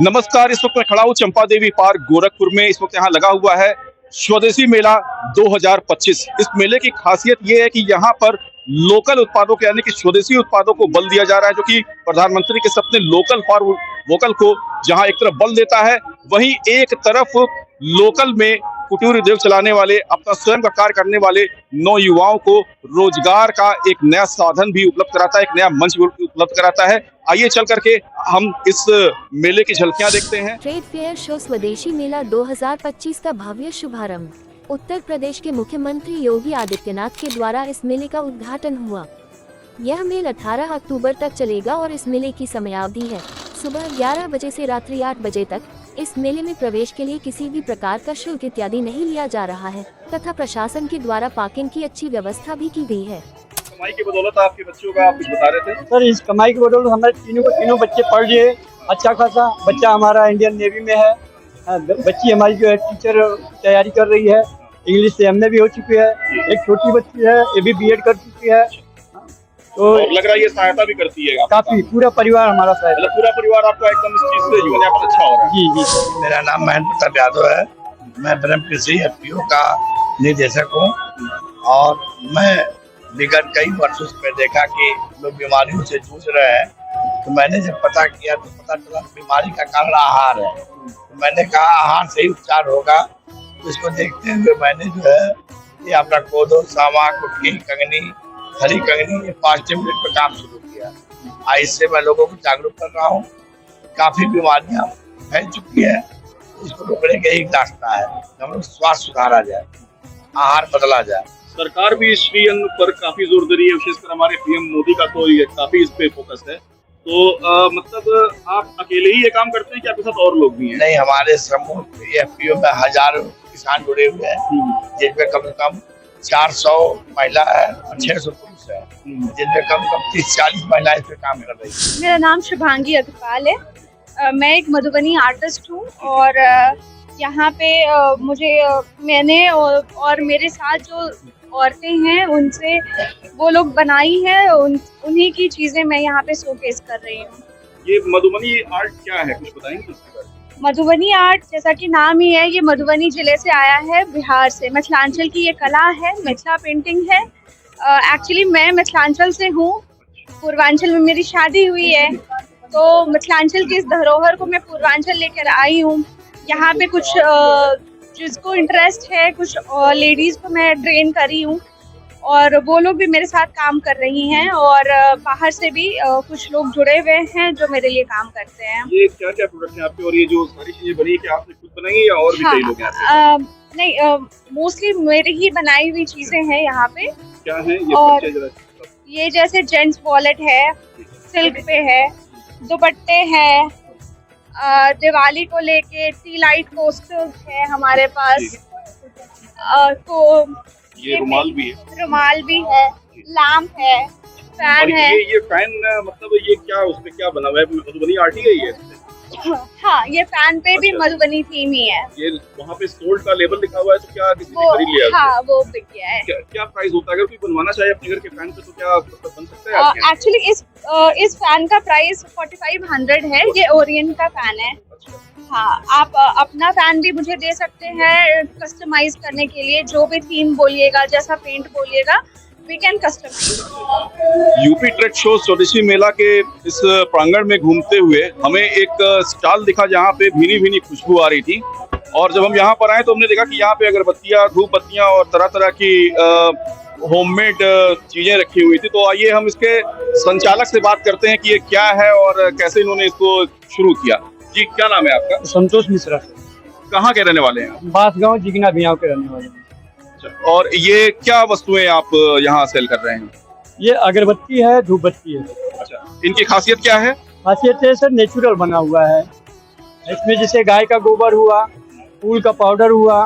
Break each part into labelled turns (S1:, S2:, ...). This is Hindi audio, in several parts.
S1: नमस्कार। इस वक्त मैं खड़ा हूँ चंपा देवी पार्क गोरखपुर में। इस वक्त यहाँ लगा हुआ है स्वदेशी मेला 2025। इस मेले की खासियत ये है कि यहाँ पर लोकल उत्पादों के यानी कि स्वदेशी उत्पादों को बल दिया जा रहा है, जो कि प्रधानमंत्री के सपने लोकल फॉर वोकल को जहाँ एक तरफ बल देता है, वहीं एक तरफ लोकल में कुटीर उद्योग चलाने वाले, अपना स्वयं का कार्य करने वाले नौयुवाओं को रोजगार का एक नया साधन भी उपलब्ध कराता है, एक नया मंच भी उपलब्ध कराता है। आइए चल करके हम इस मेले की झलकियां देखते हैं।
S2: ट्रेड फेयर शो स्वदेशी मेला 2025 का भव्य शुभारंभ। उत्तर प्रदेश के मुख्यमंत्री योगी आदित्यनाथ के द्वारा इस मेले का उद्घाटन हुआ। यह मेला 18 अक्टूबर तक चलेगा और इस मेले की समयावधि है सुबह 11 बजे से रात्रि 8 बजे तक। इस मेले में प्रवेश के लिए किसी भी प्रकार का शुल्क इत्यादि नहीं लिया जा रहा है तथा प्रशासन के द्वारा पार्किंग की अच्छी व्यवस्था भी की गई है।
S1: कमाई की बदौलत आपके बच्चों का आप कुछ बता रहे थे
S3: सर। इस कमाई की बदौलत हमारे तीनों बच्चे पढ़ रहे हैं। अच्छा खासा बच्चा हमारा इंडियन नेवी में है। बच्ची हमारी जो है टीचर तैयारी कर रही है, इंग्लिश से एमए भी हो चुकी है। एक छोटी बच्ची है, ये भी बीएड कर चुकी है। तो
S1: लग रहा है ये सहायता भी करती है
S3: काफी। पूरा परिवार हमारा सहायता,
S1: मतलब पूरा परिवार आपका एकदम इस चीज से जीवन यापन अच्छा हो रहा है।
S3: जी जी।
S4: मेरा नाम महेंद्र प्रताप यादव है। मैं ब्रह्म कृषि एफपीओ का निदेशक हूँ और मैं विगत कई वर्षों से देखा कि लोग बीमारियों से जूझ रहे हैं, तो मैंने जब पता किया तो पता चला बीमारी का कारण आहार है। तो मैंने कहा आहार से ही उपचार होगा। तो इसको देखते हुए मैंने जो है ये अपना कोदो, सामा, कुटकी, कंगनी, हरी कंगनी, ये 5 मिनट पर काम शुरू किया। आज इससे मैं लोगों को जागरूक कर रहा हूँ। काफी बीमारियां फैल चुकी है, इसको रोकने का एक रास्ता है, हम लोग स्वास्थ्य सुधारा जाए, आहार बदला जाए।
S1: सरकार भी श्री अन्न पर काफी जोर दे रही है, विशेषकर हमारे पीएम मोदी का तो ये काफी इस पे फोकस है। तो मतलब आप अकेले ही ये काम करते हैं कि आपके साथ और लोग भी हैं?
S4: नहीं, हमारे समूह एफपीओ में हजारों किसान जुड़े हुए हैं, जिनमें कम से कम 400 महिला है और 600 पुरुष है, जिनमें कम से कम 30-40 महिलाएं इस पे काम कर रही है।
S5: मेरा नाम शुभांगी अग्रवाल है। मैं एक मधुबनी आर्टिस्ट हूँ और यहाँ पे मैंने और मेरे साथ जो औरतें हैं उनसे वो लोग बनाई है, उन्हीं की चीजें मैं यहाँ पे शोकेस कर रही हूँ।
S1: ये मधुबनी आर्ट क्या है, कुछ बताएंगे?
S5: मधुबनी आर्ट जैसा कि नाम ही है, ये मधुबनी जिले से आया है, बिहार से। मिथिलांचल की ये कला है, मिथिला पेंटिंग है। एक्चुअली मैं मिथिलांचल से हूँ, पूर्वांचल में मेरी शादी हुई है, तो मिथिलांचल की इस धरोहर को मैं पूर्वांचल लेकर आई हूँ। यहाँ पे कुछ जिसको इंटरेस्ट है, कुछ लेडीज को मैं ट्रेन करी हूँ और वो लोग भी मेरे साथ काम कर रही हैं और बाहर से भी कुछ लोग जुड़े हुए हैं जो मेरे लिए काम करते हैं।
S1: ये क्या क्या प्रोडक्ट हैं आपके और ये जो सारी चीजें बनी है क्या आपने खुद बनाई या और भी कई लोग हैं?
S5: नहीं, मोस्टली मेरी ही बनाई हुई चीजें हैं यहाँ पे।
S1: क्या है ये?
S5: और ये जैसे जेंट्स वॉलेट है, सिल्क पे है, दुपट्टे हैं, दिवाली को लेके टी लाइट कोस्टर्स है हमारे पास। तो
S1: ये रुमाल भी है,
S5: लैम्प है, फैन है।
S1: ये फैन मतलब ये क्या, उसमें क्या बना हुआ है? मधुबनी आर्ट ही है ये?
S5: हाँ, ये फैन पे भी मधुबनी थीम ही है।
S1: ये वहाँ पे सोल्ड का लेबल लिखा हुआ है, तो क्या किसी ने खरीद लिया?
S5: हाँ, वो बिक गया है।
S1: क्या प्राइस होता है अगर कोई बनवाना चाहे अपने घर के फैन पे, तो क्या मतलब बन सकता है?
S5: एक्चुअली इस फैन का प्राइस 4500 है। ये ओरिएंट का फैन है। हाँ, आप अपना फैन भी मुझे दे सकते हैं कस्टमाइज करने के लिए। जो भी थीम बोलिएगा, जैसा पेंट बोलिएगा, we can customize.
S1: UP trade show Swadeshi Mela के इस प्रांगण में घूमते हुए हमें एक स्टॉल दिखा जहाँ पे भीनी भीनी खुशबू आ रही थी, और जब हम यहाँ पर आए तो हमने देखा कि यहाँ पे अगरबत्तियाँ, धूप बत्तियाँ और तरह तरह की होममेड चीजें रखी हुई थी। तो आइए हम इसके संचालक से बात करते हैं कि ये क्या है और कैसे इन्होंने इसको शुरू किया। जी, क्या नाम है आपका?
S3: संतोष मिश्रा।
S1: कहाँ के रहने वाले हैं?
S3: बांसगांव जिगना भियाव के रहने वाले हैं।
S1: और ये क्या वस्तुएं आप यहाँ सेल कर रहे हैं?
S3: ये अगरबत्ती है, धूप बत्ती है।
S1: अच्छा, इनकी खासियत क्या है?
S3: खासियत है सर, नेचुरल बना हुआ है। इसमें जैसे गाय का गोबर हुआ, फूल का पाउडर हुआ,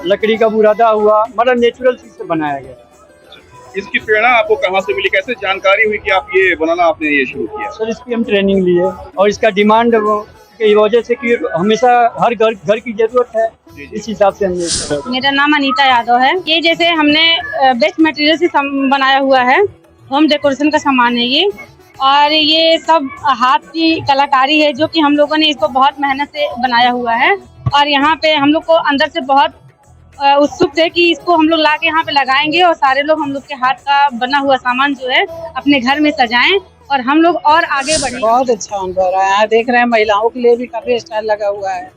S3: लकड़ी का बुरादा हुआ, मतलब नेचुरल चीज से बनाया गया।
S1: इसकी प्रेरणा आपको कहाँ से मिली, कैसे जानकारी हुई कि आप ये बनाना आपने ये शुरू किया?
S3: सर, इसकी हम ट्रेनिंग लिए और इसका डिमांड की वजह से कि हमेशा हर घर की जरूरत है, इस हिसाब से हमने।
S6: मेरा नाम अनीता यादव है। ये जैसे हमने बेस्ट मटेरियल से बनाया हुआ है, होम डेकोरेशन का सामान है ये, और ये सब हाथ की कलाकारी है जो कि हम लोगों ने इसको बहुत मेहनत से बनाया हुआ है। और यहाँ पे हम लोग को अंदर से बहुत उत्सुक थे कि इसको हम लोग ला के यहाँ पे लगाएंगे और सारे लोग हम लोग के हाथ का बना हुआ सामान जो है अपने घर में सजाएं और हम लोग और आगे बढ़ें।
S7: बहुत अच्छा अनुभव रहा है। यहाँ देख रहे हैं महिलाओं के लिए भी काफी स्टॉल लगा हुआ है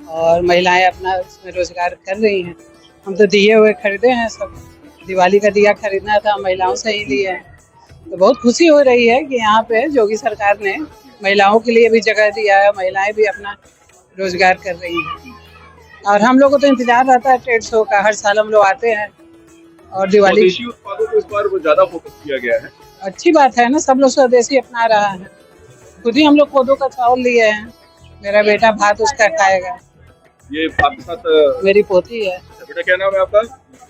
S7: और महिलाएं अपना इसमें रोजगार कर रही हैं। हम तो दिए हुए खरीदे हैं, सब दिवाली का दिया खरीदना था, महिलाओं से ही लिए हैं। तो बहुत खुशी हो रही है कि यहाँ पे योगी सरकार ने महिलाओं के लिए भी जगह दिया है, महिलाएं भी अपना रोजगार कर रही हैं। और हम लोग को तो इंतजार रहता है ट्रेड शो का, हर साल हम लोग आते हैं। और दिवाली
S1: स्वदेशी उत्पादों को इस बार वो ज्यादा फोकस किया गया है।
S7: अच्छी बात है ना, सब लोग स्वदेशी अपना रहा है। खुद ही हम लोग कोदो का चावल लिए हैं, मेरा बेटा भात उसका खाएगा।
S1: ये आपके साथ
S7: मेरी पोती है।
S1: बेटा क्या नाम है आपका?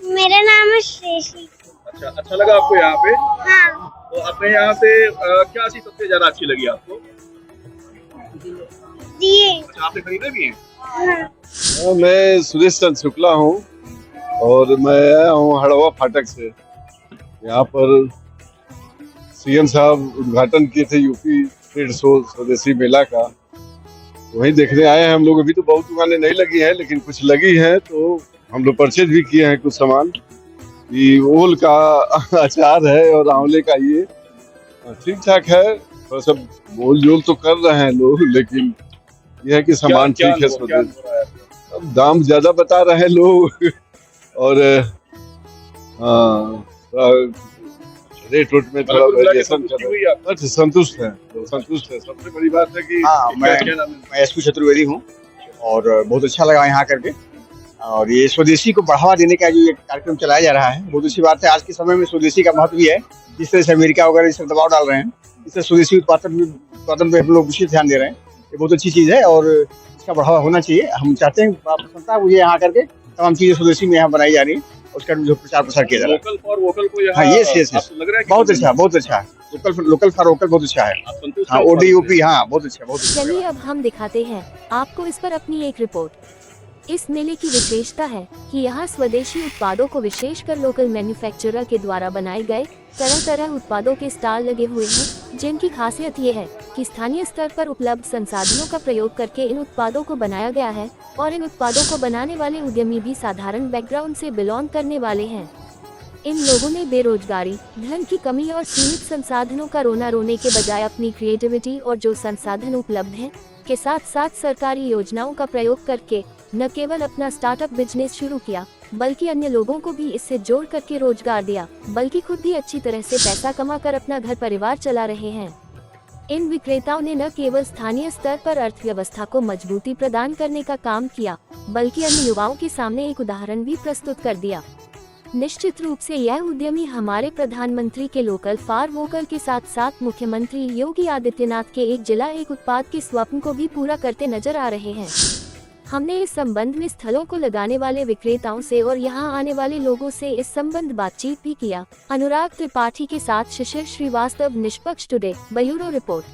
S8: मेरा नाम है श्रेषी।
S1: अच्छा लगा आपको यहाँ पे?
S8: हाँ।
S1: तो अपने यहाँ पे क्या चीज सबसे ज्यादा अच्छी लगी आपको?
S8: दिए।
S1: अच्छा, आपने खरीदे भी हैं?
S8: हाँ।
S9: मैं सुरेश चंद्र शुक्ला हूँ और मैं आया हूँ हड़वा फाटक से। यहाँ पर सीएम साहब उद्घाटन किए थे यूपी ट्रेड शो स्वदेशी मेला का, वहीं देखने आए हैं हम लोग। अभी तो बहुत दुकानें नहीं लगी हैं लेकिन कुछ लगी हैं, तो हम लोग परचेज भी किए हैं कुछ सामान। ये ओल का अचार है और आंवले का, ये ठीक ठाक है। थोड़ा सा बोल जोल तो कर रहे हैं लोग, लेकिन यह है कि सामान ठीक है। स्वदेशी अब दाम ज्यादा बता रहे हैं लोग और रेट में थोड़ा वेरिएशन कर रहे हैं। अच्छा, संतुष्ट है, संतुष्ट है। सबसे बड़ी बात है कि
S10: मैं एसपी चतुर्वेदी हूँ और बहुत अच्छा लगा यहाँ करके। और ये स्वदेशी को बढ़ावा देने का जो ये कार्यक्रम चलाया जा रहा है, बहुत अच्छी बात है। आज के समय में स्वदेशी का महत्व भी है। जिस तरह से अमेरिका वगैरह इस दबाव डाल रहे हैं, इससे स्वदेशी उत्पादन पे हम लोग विशेष ध्यान दे रहे हैं। ये बहुत अच्छी चीज़ है और इसका बढ़ावा होना चाहिए। हम चाहते हैं, प्रसन्नता मुझे यहाँ करके तमाम चीज़ें स्वदेशी में यहाँ बनाई जा रही है, उसका जो प्रचार प्रसार किया जा रहा है।
S1: लोकल फॉर वोकल को यहाँ,
S10: हाँ, यस
S1: लग रहा है
S10: बहुत अच्छा है। लोकल फॉर वोकल बहुत अच्छा है। हाँ, ODUP, हाँ, बहुत अच्छा।
S2: चलिए अब हम दिखाते हैं आपको इस पर अपनी एक रिपोर्ट। इस मेले की विशेषता है कि यहाँ स्वदेशी उत्पादों को विशेषकर लोकल मैन्युफैक्चरर के द्वारा बनाए गए तरह तरह उत्पादों के स्टॉल लगे हुए हैं, जिनकी खासियत ये है कि स्थानीय स्तर पर उपलब्ध संसाधनों का प्रयोग करके इन उत्पादों को बनाया गया है और इन उत्पादों को बनाने वाले उद्यमी भी साधारण बैकग्राउंड से बिलोंग करने वाले हैं। इन लोगों ने बेरोजगारी, धन की कमी और सीमित संसाधनों का रोना रोने के बजाय अपनी क्रिएटिविटी और जो संसाधन उपलब्ध हैं के साथ साथ सरकारी योजनाओं का प्रयोग करके न केवल अपना स्टार्टअप बिजनेस शुरू किया, बल्कि अन्य लोगों को भी इससे जोड़ करके रोजगार दिया, बल्कि खुद भी अच्छी तरह से पैसा कमाकर अपना घर परिवार चला रहे हैं। इन विक्रेताओं ने न केवल स्थानीय स्तर पर अर्थव्यवस्था को मजबूती प्रदान करने का काम किया, बल्कि अन्य युवाओं के सामने एक उदाहरण भी प्रस्तुत कर दिया। निश्चित रूप से यह उद्यमी हमारे प्रधानमंत्री के लोकल फॉर वोकल के साथ साथ मुख्यमंत्री योगी आदित्यनाथ के एक जिला एक उत्पाद के स्वप्न को भी पूरा करते नजर आ रहे हैं। हमने इस संबंध में स्थलों को लगाने वाले विक्रेताओं से और यहां आने वाले लोगों से इस संबंध बातचीत भी किया। अनुराग त्रिपाठी के साथ शिशिर श्रीवास्तव, निष्पक्ष टुडे, ब्यूरो रिपोर्ट।